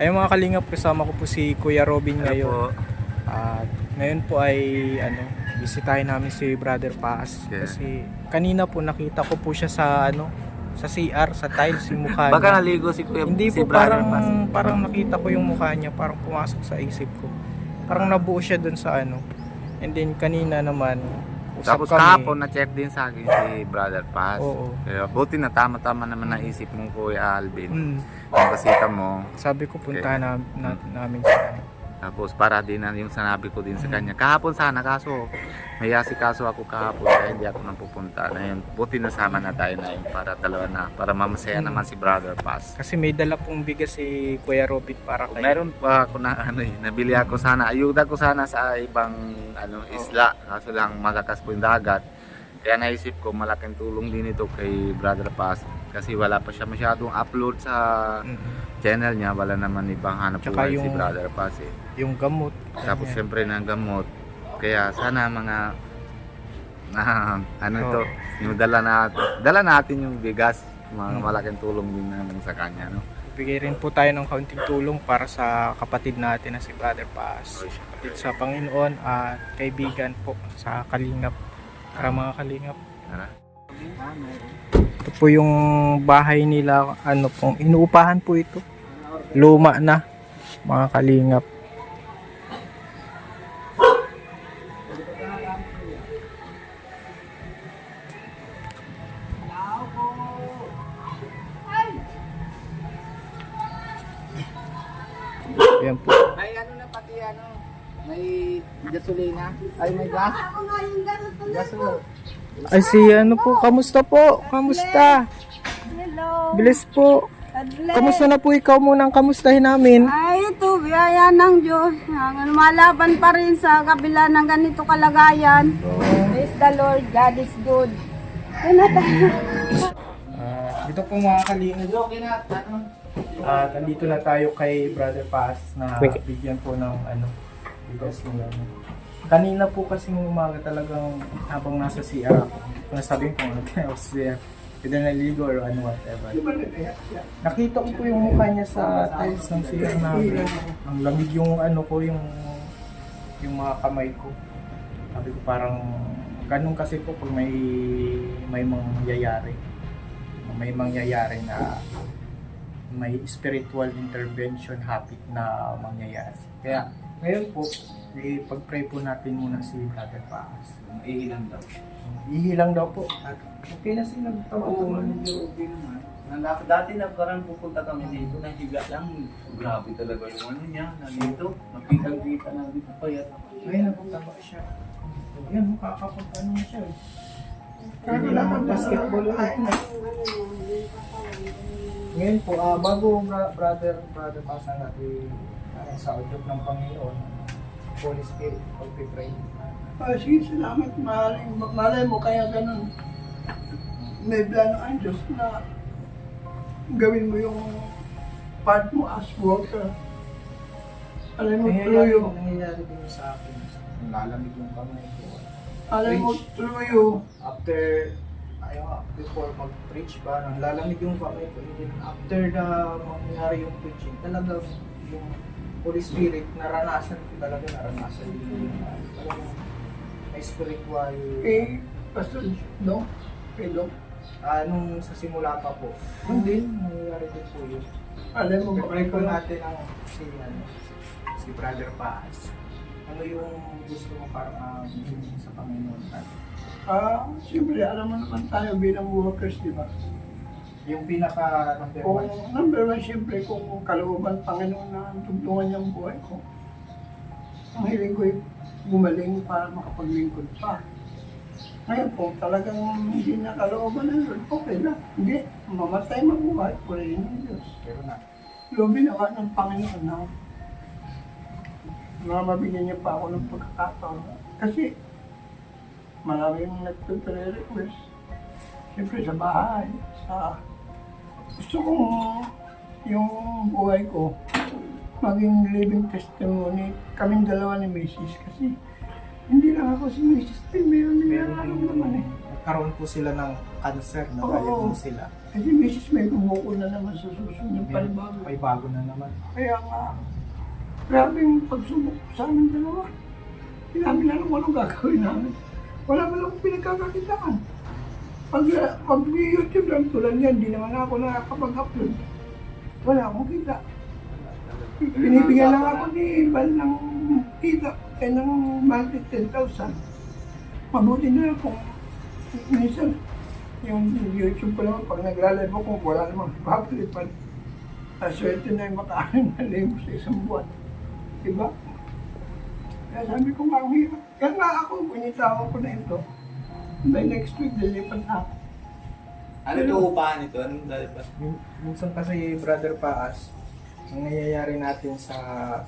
Ayun mga kalingap, kasama ko po si Kuya Robin Hello ngayon. po. At ngayon po ay bisitahin namin si Brother Paz. Yeah. Kasi kanina po nakita ko po siya sa sa CR, sa tiles yung mukha Baka niya. naligo si Kuya, Hindi si po, Brother parang Paz. parang nakita ko yung mukha niya, parang pumasok sa isip ko. Parang nabuo siya dun sa And then kanina naman, usap Tapos kami. kahapon na-check din sa akin si Brother Paz. Oo. Kaya buti na tama-tama naman naisip mo, Kuya Alvin. Mm. Yung kasita mo. Sabi ko puntahan namin siya. Tapos para din na yung sanabi ko din sa kanya. Kahapon sana, kaso may asikaso ako kahapon kaya hindi ako napupunta. Ngayon, buti nasama na tayo na yun para dalawa na. Para mamasaya naman si Brother Paz. Kasi may dala pong bigas si Kuya Robin para kay. Meron pa ako na nabili ako sana. Ayuda ko sana sa ibang isla. Kaso lang malakas po yung dagat. Kaya naisip ko malaking tulong din ito kay Brother Paz. Kasi wala pa siya masyadong upload sa channel niya. Wala naman ibang hanap Tsaka buhay si yung- Brother Paz eh. Yung gamot. Tapos ganyan. siyempre ng gamot. Kaya sana mga ito, yung dala natin yung bigas. Mga malaking tulong din naman sa kanya, no? Bigay rin po tayo ng kaunting tulong para sa kapatid natin na si Brother Paz. Kapatid sa Panginoon at kaibigan po sa Kalingap. Para mga Kalingap. Tara. Ito po yung bahay nila, pong inuupahan po ito. Luma na, mga Kalingap. Ayan po. May pati may gasolina, ay may gas. Gaso. Ay si po, kamusta po? Kamusta? Hello. Bilis po. Adle. Kamusta na po ikaw munang kamustahin namin? Ay, ito, biyaya ng Diyos. Lumalaban pa rin sa kabila ng ganito kalagayan. Praise the Lord, God is good. Yan na tayo. Dito po mga kalingap. Nandito na tayo kay Brother Paz na bigyan po ng bigas nila. Kanina po kasing umaga talagang habang nasa CR ako. Kung nasabihin ko ako sa CR. Pwede naligo or whatever. Nakita ko po yung mukha niya sa tiles ng CR namin. Ang lamig yung yung mga kamay ko. Sabi ko parang ganun kasi po pag may mangyayari. May mangyayari na may spiritual intervention habit na mangyayari. Kaya ngayon po, pag-pray po natin muna si Brother Paz. Ihilang daw. Ihilang daw po. At okay na sila. Dati na parang pupunta kami dito, nahiga lang. Grabe talaga yung niya, nandito. Makitang-kita na dito pa yan. Ngayon napagtaba siya. Yan, makakapagpano na siya. Kaya lang mag-basketball ulit na. Ngayon po, bago Brother Paz natin sa udyok ng Panginoon, Holy Spirit, pag-pray. Sige, salamat. Malay mo kaya ganun. May plano ang Diyos na gawin mo yung part mo as worker. Alam mo, truyo. Nangyayari din sa akin. Lalamig yung kamay ko. Alam mo, truyo. After, before mag-preach ba, nang lalamig yung kamay ko. And then after na mangyari yung preaching, talagang yung Holy Spirit, naranasan ko talaga, yung talagang may spiritual. Pastor, no? No? Nung sa simula pa po. Hindi, nangyayari din po yun. Alam mo, Pag-pray po natin ang si Brother Paz. Ano yung gusto mo para sa Panginoon natin? siyempre, alam mo naman tayo bilang workers, di ba? Yung pinaka number Kung one. number one, siyempre, kung kalooban Panginoon na tugtungan niyang buhay ko, ang hiling ko'y gumaling para makapaglingkod pa. Ngayon po, talagang hindi na kalooban ng Lord, okay lang. Hindi, mamatay mabuhay, purihin ng Diyos. Pero na. Lobin ako ng Panginoon na mabigyan niya pa ako ng pagkakataon. Kasi maraming nagpipre-request. Siyempre sa bahay, gusto kong yung buhay ko maging living testimony kaming dalawa ni Mrs. Kasi hindi lang ako si Mrs. Meron Meron ano din naman eh. nagkaroon po sila ng cancer na Oo. diagnose sila. Kasi misis may bumukol na naman sa susunod ng panibago. May bago na naman. Kaya nga, grabe yung pagsubok sa amin dalawa. Hindi namin alam kung anong gagawin namin. Wala man lang pinagkakakitaan. Pag YouTube lang tulad yan, di naman ako nakakapag-upload. Wala akong kita. Binibigyan lang ako ni Val ng kita, ng monthly 10,000. Mabuti na lang kung minsan yung YouTube ko naman, pag nagla-live ako, wala namang papalipan. Swerte na yung makain na libo sa isang buwan. Diba? Kaya sabi ko nga, ang hirap. Kaya nga ako, pinitawan ko na ito. By next week, dilipat na ako. Ano ito upahan ito? Anong dalipat? Minsan kasi Brother Paas, ang nangyayari natin sa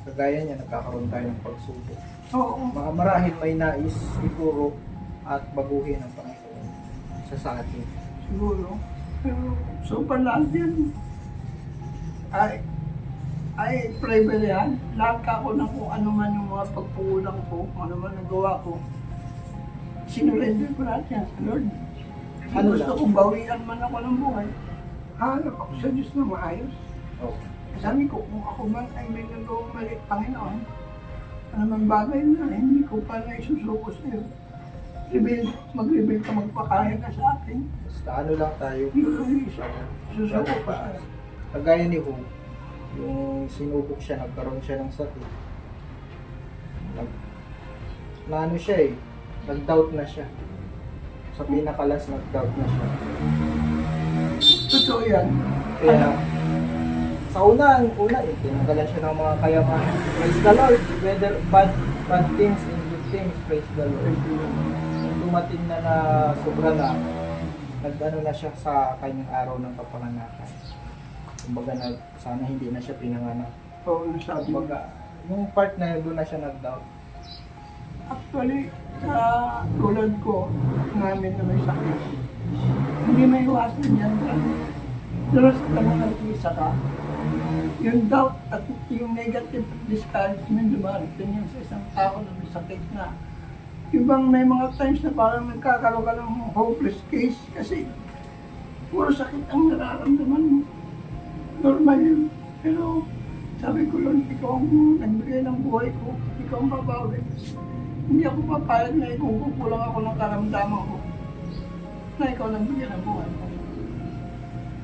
kagaya niya, nagkakaroon tayo ng pagsubok. Oo. Marahil may nais ituro at baguhin ang Panginoon sa atin. Siguro. Pero so lahat yan ay private yan. Lahat ka ko ng kung ano man yung mga pagpugulang ko, kung ano man nagawa ko. Sinurrender ko lahat yan sa Lord. Ano Gusto lang? kong bawian man ako ng buhay. Hanap ako sa Diyos na maayos. Oh. Sabi ko, kung ako man ay may nagawang mali, Panginoon, ano man bagay na, hindi ko pa na isusuko sa iyo. Mag-reveal ka, magpakaya ka sa akin. Basta ano lang tayo, Susuko Brother ko sa Paas. iyo. Kagaya ni Hu, yung sinubok siya, nagkaroon siya ng sakit. Ano siya eh, nag-doubt na siya. Sa pinakalas, nag-doubt na siya. Totoo yan. Kaya, sa una eh, tinanggalan siya ng mga kayamanan. Praise the Lord, whether bad things and good things, praise the Lord. Dumating na sobra na, nag-ano na siya sa kanyang araw ng kapanganakan. Kumbaga sana hindi na siya pinanganak. Oo, nasabi mo. Kumbaga, yung part na yun, doon na siya nag-doubt. Actually, sa tulad ko, namin na may sakit. Hindi may iwasan yan. Pero sa tanong nag-iisa ka, yung doubt at yung negative discouragement dumarating yun sa isang tao na may sakit na. Ibang may mga times na parang nagkakaroon ka ng hopeless case kasi puro sakit ang nararamdaman mo. Normal yun. Pero sabi ko, Lord, ikaw ang nagbigay ng buhay ko. Ikaw ang babawi. Hindi ako papayag na ikukulang ako ng karamdaman ko. Na ikaw nagbigay ng buhay ko.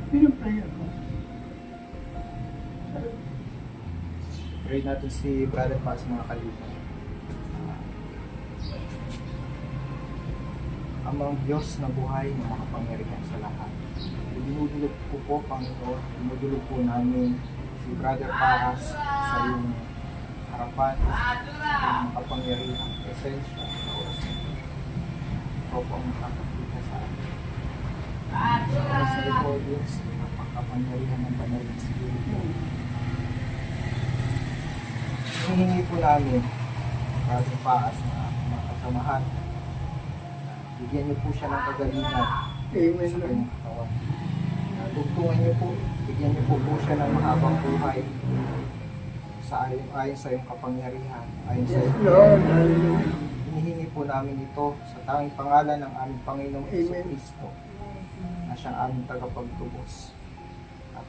Yun ang prayer ko. Pray natin si Brother Paz, mga kalipan. Amang Diyos na buhay na makapangyarihan sa lahat. Dinudulog ko po, Panginoon, dinudulog po namin si Brother Paz sa iyong harapan, ang makapangyarihang presensya sa oras na ito. Ikaw po ang makakakita sa atin. Sa oras na ito, Diyos, makapangyarihan ng banal na Espiritu. Hinihingi po namin Brother Paas na makasamahan. Bigyan niyo po siya ng kagalingan Amen. sa kanyang katawan. Tugtungan niyo po, bigyan niyo po siya ng mahabang buhay ayon sa iyong kapangyarihan, ayon sa Yes, iyong Lord. Hallelujah. hinihingi po namin ito sa tanging pangalan ng aming Panginoong Amen. Jesucristo na siyang aming tagapagtubos at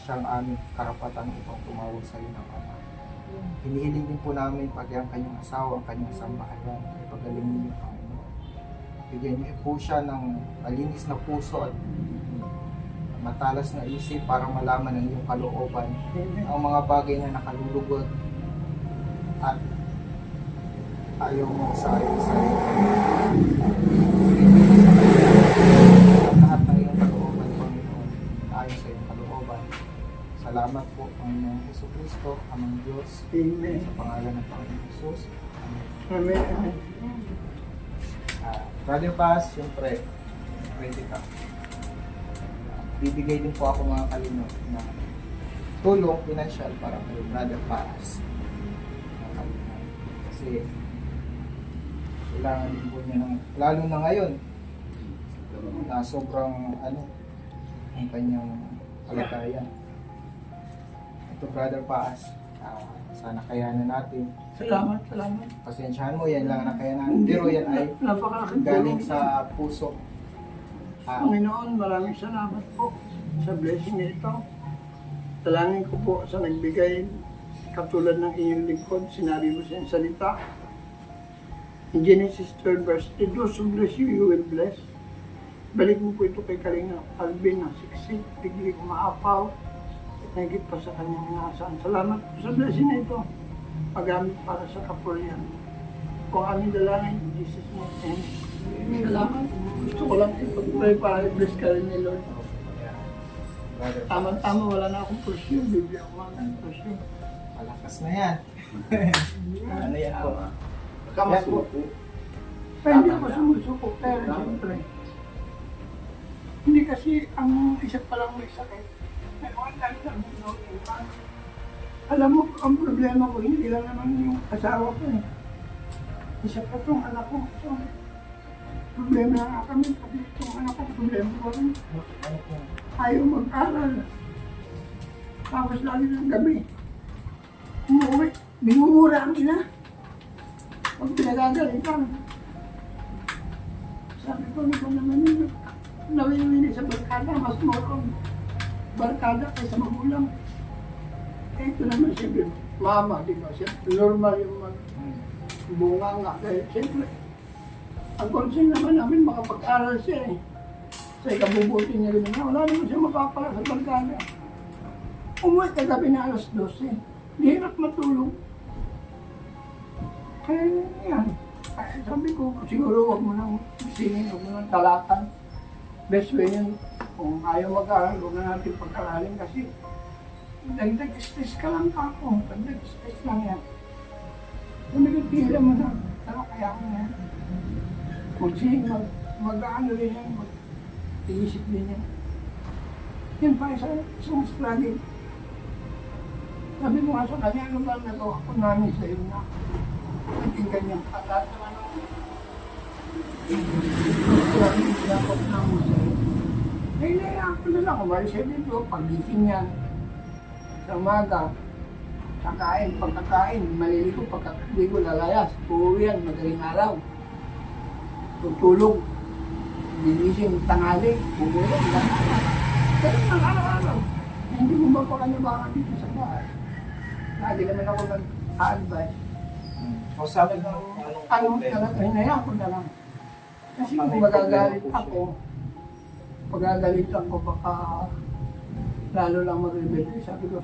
siyang aming karapatan upang tumawag sa iyo ng Ama. Hinihiling din po namin pati ang kanyang asawa, ang kanyang sambahayan, ay pagalingin niyo, Panginoon. Bigyan niyo po siya ng malinis na puso at matalas na isip para malaman ang iyong kalooban, ang mga bagay na nakalulugod at ayaw mo sa iyo sa iyo. At lahat ng iyong kalooban, Panginoon, ayon sa iyong kalooban. Salamat po, Panginoong Jesucristo, Amang Diyos, Amen. sa pangalan ng Panginoong Jesus. Amen. Amen. Amen. Brother Paz, siyempre, ready ka. Bibigay din po ako, mga kalino, na tulong financial para kay Brother Paz. Mga kalino. Kasi kailangan din po niya ng, lalo na ngayon, na sobrang ang kanyang kalagayan. Ito, Brother Paz, sana kayanan natin. Salamat, salamat. Pasensyahan mo, yan lang ang nakayanan. Pero yan ay Napakalaking galing tulong. sa puso. Panginoon, maraming salamat po sa blessing na ito. Dalangin ko po sa nagbigay katulad ng inyong lingkod, sinabi mo sa iyong salita. In Genesis 12 verse 3, those who bless you, you will bless. Balik mo po ito kay Kalinga Alvin na siksik, bigli umaapaw, at nagigit pa sa kanyang inaasahan. Salamat po sa blessing na ito. Pagamit para sa kapulyan. Kung aming dalangin, in Jesus' name. Salamat. Gusto ko lang ipag-pray para i-bless ka rin ni Lord. Tama-tama, wala na akong pursue. Bibigyan ko mga pursue. Malakas na yan. Ano yan po? Kamasuko. Pero hindi ako sumusuko. Pero siyempre, hindi kasi ang isa pa lang may sakit. May mga dahil sa mundo. Alam mo, ang problema ko, hindi lang naman yung asawa ko eh. Isa pa itong anak ko. So, problema na nga kami. Kasi itong anak ko, problema ko rin. Ayaw mag-aral. Tapos lagi ng gabi. Umuwi. Binumura ang ina. Pag pinagagalitan. Sabi ko, ito naman yun. Nawiwili sa barkada, mas moron. Barkada kaysa magulang. Eh, ito naman siyempre, mama, di ba? Siyempre, normal yung bunga nga. Dahil siyempre, ang concern naman namin makapag-aral siya eh. Sa ikabubuti niya rin na, wala naman siya mapapala sa barkada. Umuwi ka gabi na alas 12. Hirap matulog. Kaya yan. Ay, sabi ko, siguro huwag mo nang singin, huwag mo nang talatan. Best way yun. Kung ayaw mag-aaral, huwag na natin pag-aralin kasi dagdag stress ka lang ako. Dagdag stress lang yan. Kung nagpipila mo na, kaya mo na yan. Kung singin, mag-ano rin yan, mag-iisip din yan. Yan pa isang struggle. Sabi mo nga sa kanya, ano ba nagawa ko namin sa iyo na naging ganyang patat naman ako. Dapat na mo sa iyo. Kailangan ko na lang, umalis siya dito, pagising yan. Sa umaga, kakain, pagkakain, maliligo, pagkakaligo, lalayas, uuwi yan, madaling araw. Tutulog, gigising, tanghali, bumulong, lahat. Pero ang araw-araw, hindi mo ba pa kanya dito sa bahay? Lagi naman ako nag-a-advise. O sabi ng Ano talaga, hinayaan ko na lang. Kasi kung magagalit ako, baka lalo lang mag-rebelde. Sabi ko,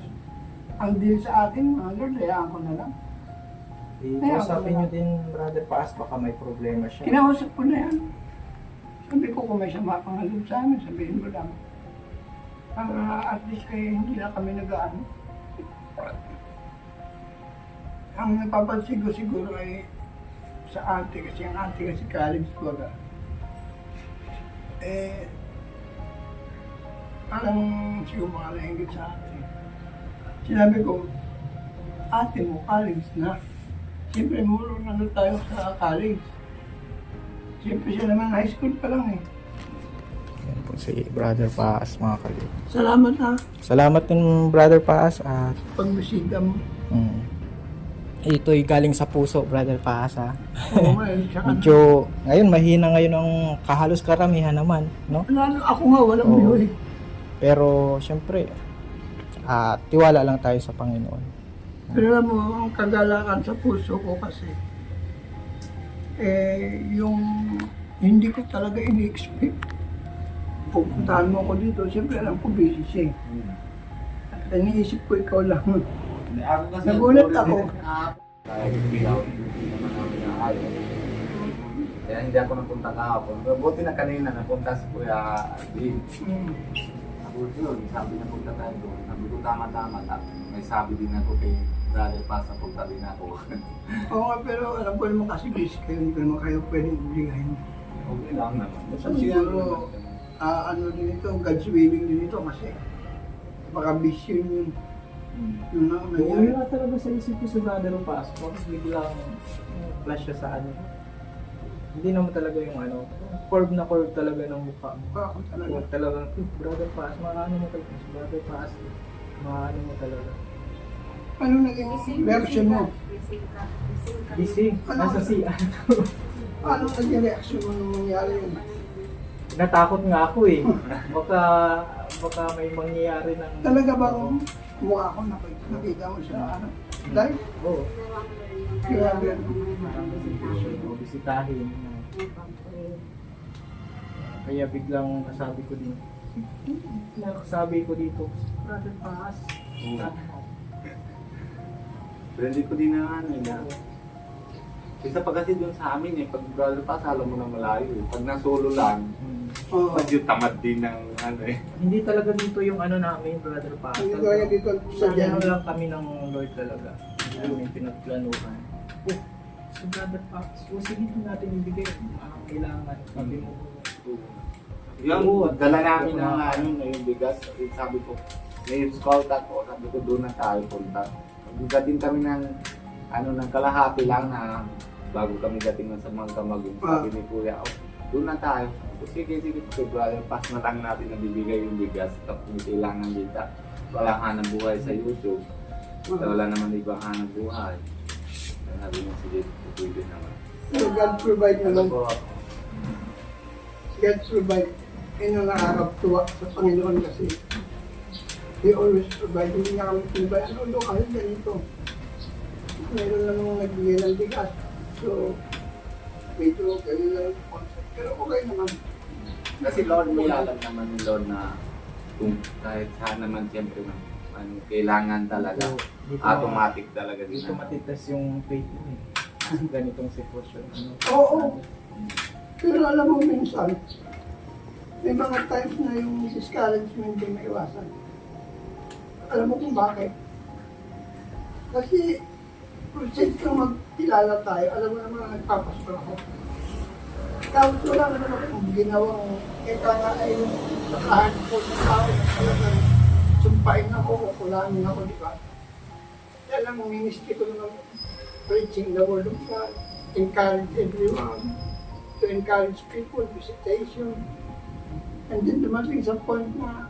ang deal sa akin, mga Lord, hayaan ko na lang. i-usapin nyo din, Brother Paas, baka may problema siya. Kinausap ko na yan. Sabi ko, kung may sama pang halog sa amin, sabihin mo lang. Para at least kayo hindi na kami nag-ano. Ang napapansin ko siguro ay sa ate, kasi ang ate kasi college baga. Eh, parang siguro mga lahingit sa ate. Sinabi ko, ate mo, college na. Siyempre, muro na tayo sa college. Siyempre siya naman, high school pa lang eh. Yan po si Brother Paas, mga kalit. Salamat ha, Salamat din, Brother Paas, at pagbisita mo. ito'y galing sa puso, Brother Paas, ha. Oo nga, tsaka Medyo, ngayon, mahina ngayon ang kahalos karamihan naman, no? lalo ako nga, walang Oo. bihoy. Pero, syempre, tiwala lang tayo sa Panginoon. Pero alam mo, ang kagalakan sa puso ko kasi, yung hindi ko talaga ini-expect. Pupuntahan mo ako dito, siyempre alam ko busy siya. At iniisip ko ikaw lang. Ako kasi Nagulat ako. Dahil bilaw, hindi naman namin naayos. Kaya hindi ako napunta kahapon. Pero buti na kanina napunta si Kuya Alvin. Ako yun, sabi na punta tayo doon. Sabi ko tama-tama. May sabi din ako kay Brother Paz na punta din ako. Oo nga, pero alam ko naman kasi busy kayo, hindi ko naman kayo pwedeng obligahin. Okay lang naman. So, siguro, ano din ito, God's willing din ito kasi baka busy yun. Yun na, nangyari. Wala talaga sa isip ko si Brother Paas. Bakit biglang flash siya sa ano? Hindi naman talaga yung ano, curve na curve talaga ng mukha mo. Ako talaga. Huwag talagang, Brother Paas, maano mo talaga. Brother Paas, maano mo talaga. Ano naging reaction mo? Gising, nasa CR. Ano naging reaction mo nung nangyari yun? natakot nga ako eh. Baka may mangyayari ng... Talaga bang mukha ko nakita mo siya ano? Dahil, Oo. grabe. Bisitahin. Kaya biglang nasabi ko dito, Brother Paz. Pero hindi ko din na ano na. Isa pa kasi dun sa amin pag brother pa, alam mo na malayo Pag nasolo lang, Oo. medyo tamad din ng ano Hindi talaga dito yung ano namin, Brother Paz. Hindi kaya dito sa Sanyahan dyan. lang kami ng Lord talaga. Hindi namin pinagplanuhan. So Brother Paz, sige din natin ibigay ang kailangan. Sabi mo, Yung dala namin ng ano, yung bigas, sabi ko, may scout ako, sabi ko doon na tayo punta. Dating kami ng ano ng kalahati lang na bago kami dating sa mga kamagong. Sabi ni Kuya, doon na tayo. Sige, so brother, pass na lang natin na bibigay yung bigas. Tapos may kailangan dito. Walang hanap buhay sa YouTube. Wala naman ibang hanap buhay. Sabi niya, sige, pwede naman. So God provide naman. Ano po? God provide. Yun ang nakakatuwa sa Panginoon kasi He always provide. Hindi nga kami provide. Ano kasi ganito? Meron lang nung nagbigay ng bigas. So, medyo ganun lang ang concept. Pero okay naman. Kasi Lord, may alam naman ni Lord na kung kahit saan naman siyempre ano, kailangan talaga. dito, Automatic talaga din. dito matitas yung faith mo eh. Kasi ganitong sitwasyon. Ano, Oo. Pero alam mo minsan, may mga times na yung discouragement din maiwasan. Alam mo kung bakit? Kasi kung since kang magkilala tayo, alam mo naman na nagpapasok ako. Tapos wala na naman akong ginawang eka nga ay yung nakahan ko ng tao na talagang sumpain ako o kulamin ako, di ba? Kaya lang, ministry ko naman preaching the word of God, encourage everyone, to encourage people, visitation. And then dumating sa point na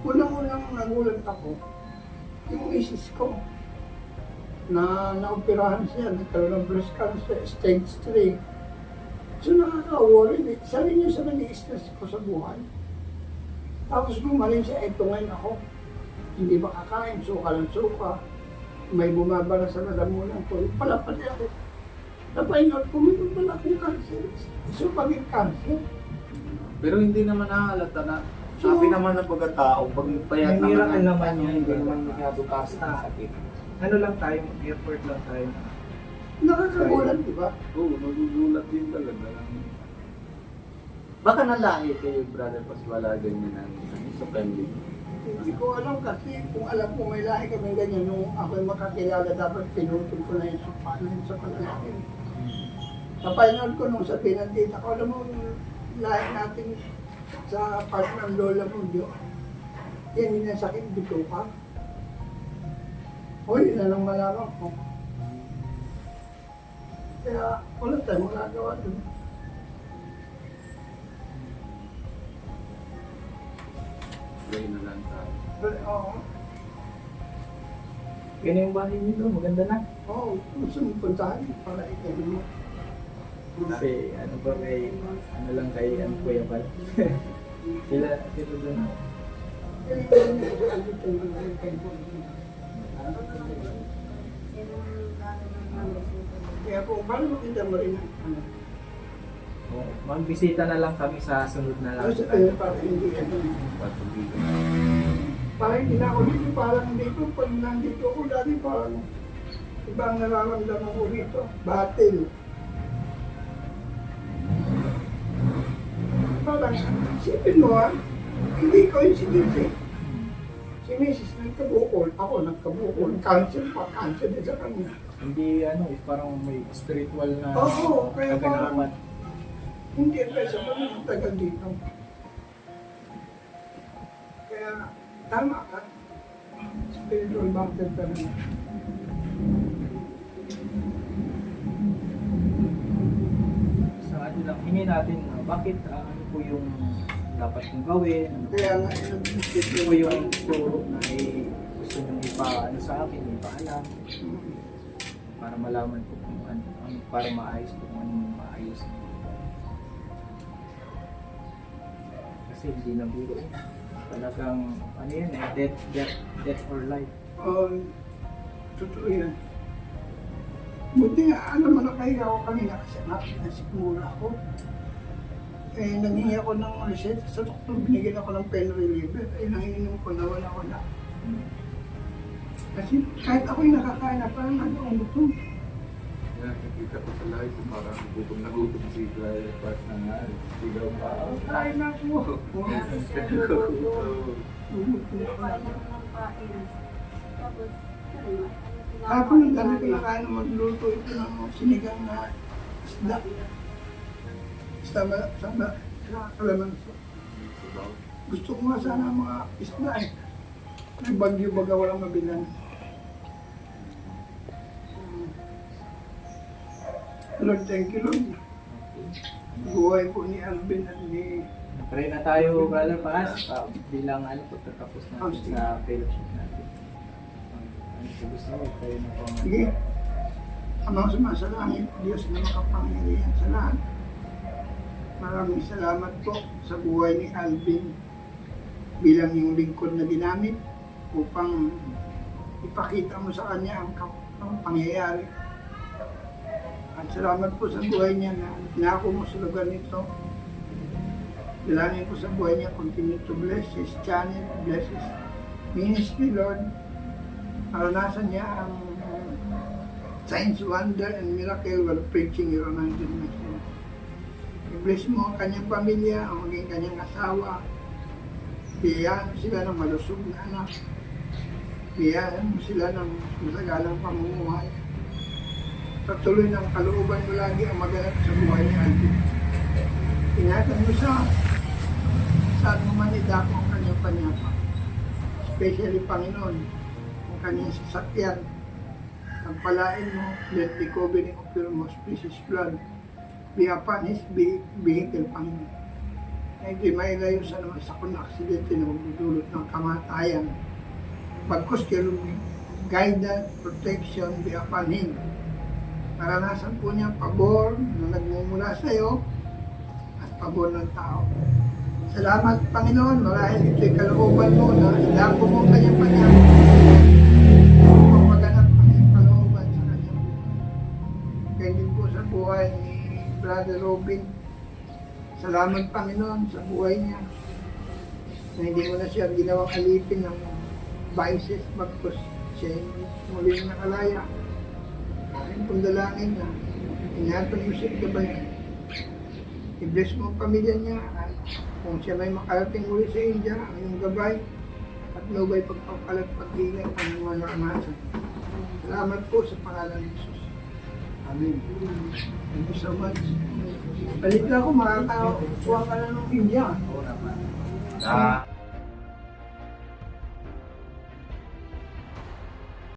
unang-unang nagulat ako, yung misis ko, na naoperahan siya, nagkaroon ng breast cancer, stage 3. So nakaka-worry, sabi niya sa nani-stress ko sa buhay. Tapos gumaling siya, eto ngayon ako, hindi makakain, suka ng suka, may bumabara sa lalamunan ko, pala pati ako. Napaingat ko, mayroon pala akong cancer, so paging cancer. Pero hindi naman nahalata na sabi naman ng pagkatao, pag payat may miracle ang- naman yun, hindi naman masyado basta. Ano lang tayo, effort lang tayo. Nakakagulat, di ba? Oo, nagugulat din talaga. Baka nalahi kayo, brother, pas wala ganyan ang sa family. Hindi ko alam kasi kung alam ko may lahi kami ganyan, nung ako'y makakilala, dapat pinutol ko na yung paano yun sa panalaki. Kapainan ko nung sabihin ng tita ko, alam mo, yung lahi natin sa part ng lola mo, Diyo, yan yung sakit, dito ka. O, yun na lang malaman ko. Kaya, wala tayong magagawa dun. Pray na lang tayo. Pero, oo. Yan yung bahay nito, maganda na. Oo, gusto mong puntahan para ikaw mo. Kasi ano ba may, ano lang kay ano Kuya Bal. sila doon. Kaya yun yung gusto ko dito ng mga kayo. Kaya kung paano makita mo rin ang ano. Oh, magbisita na lang kami sa sunod na Ano lang. sa tayo para hindi ano. Patuloy. Parang hindi na ako dito, parang dito, pag nandito ako dati parang ibang nararamdaman ko dito. Battle. Parang, isipin mo ha, hindi coincidence eh. Si Mrs. nagkabukol, ako nagkabukol, cancer pa, cancer din sa kanya. Hindi ano, parang may spiritual na Oo, kaya kaganapan. Hindi pa sa mga tagal dito. Kaya, tama ka. Spiritual battle pa rin. Sa ano lang, hingin natin, bakit ano po yung dapat kong gawin, ano Kaya nga, po yung turo na gusto nyo ano sa akin, ipaalam, para malaman ko kung ano, para maayos ko kung ano maayos. kasi hindi na biro. Talagang, ano yan eh, death or life. Totoo yan. Buti nga, alam mo na kayo ako kanina kasi nasikmura ako. Eh, nanghingi ako ng reseta sa doktor, binigyan ako ng pain reliever. Eh, nanginom ko na wala. Kasi kahit ako'y nakakain na parang nagawang gutom. Yan, nakikita ko sa live kung parang gutom na gutom si Brother Paz na nga. Sigaw pa. Kain na ako. Tapos ang dami ko na kaya na magluto ito ng sinigang na isda. Sama kalamansi. Gusto ko nga sana mga isda eh. May bagyo baga walang mabilan. Lord, thank you Lord. Buhay po ni Alvin at ni Pray na tayo, Brother Paz, bilang ano, pagkatapos natin sa fellowship natin. Gusto mo, pray na po. Sige. Amang sumasalangit, Diyos na makapangyarihan sa lahat. Maraming salamat po sa buhay ni Alvin bilang yung lingkod na ginamit upang ipakita mo sa kanya ang pangyayari. At salamat po sa buhay niya na pinako mo sa lugar nito. Bilangin ko sa buhay niya, continue to bless his channel, bless his ministry, Lord. Naranasan niya ang signs, wonder, and miracle while preaching your anointed message. I-bless mo ang kanyang pamilya, ang maging kanyang asawa. Biyayaan mo sila ng malusog na anak. Biyayaan mo sila ng masagalang pamumuhay. Patuloy ng kalooban mo lagi ang maganap sa buhay ni Alvin. Ingatan mo siya saan mo man idako ang kanyang panyapa. Especially, Panginoon, ang kanyang sasakyan. Pagpalain mo, let the covenant of your most precious blood be upon his vehicle, Panginoon. Na hindi mailayo sa naman sa kung aksidente na magdudulot ng kamatayan. Pagkos kayo guidance, protection be upon him. Naranasan po niya pabor na nagmumula sa iyo at pabor ng tao. Salamat, Panginoon, marahil ito'y kalooban mo na idako mo ang kanyang panyapa. Upang maganap ang iyong kalooban sa kanyang buhay. Kaya din po sa buhay ni Brother Robin. Salamat, Panginoon, sa buhay niya. Na hindi mo na siya ginawang alipin ng vices, bagkos siya muling nakalaya. Aking pong dalangin na ingatan mo siya gabayan. I-bless mo ang pamilya niya at kung siya may makarating uli sa India, ang iyong gabay at nobay pagpapakalat pag-ingat ang mga naranasan. Salamat po sa pangalan ni Jesus. Amen. Thank you so much. Balik na ako, makakakuha ka na ng India. Ah,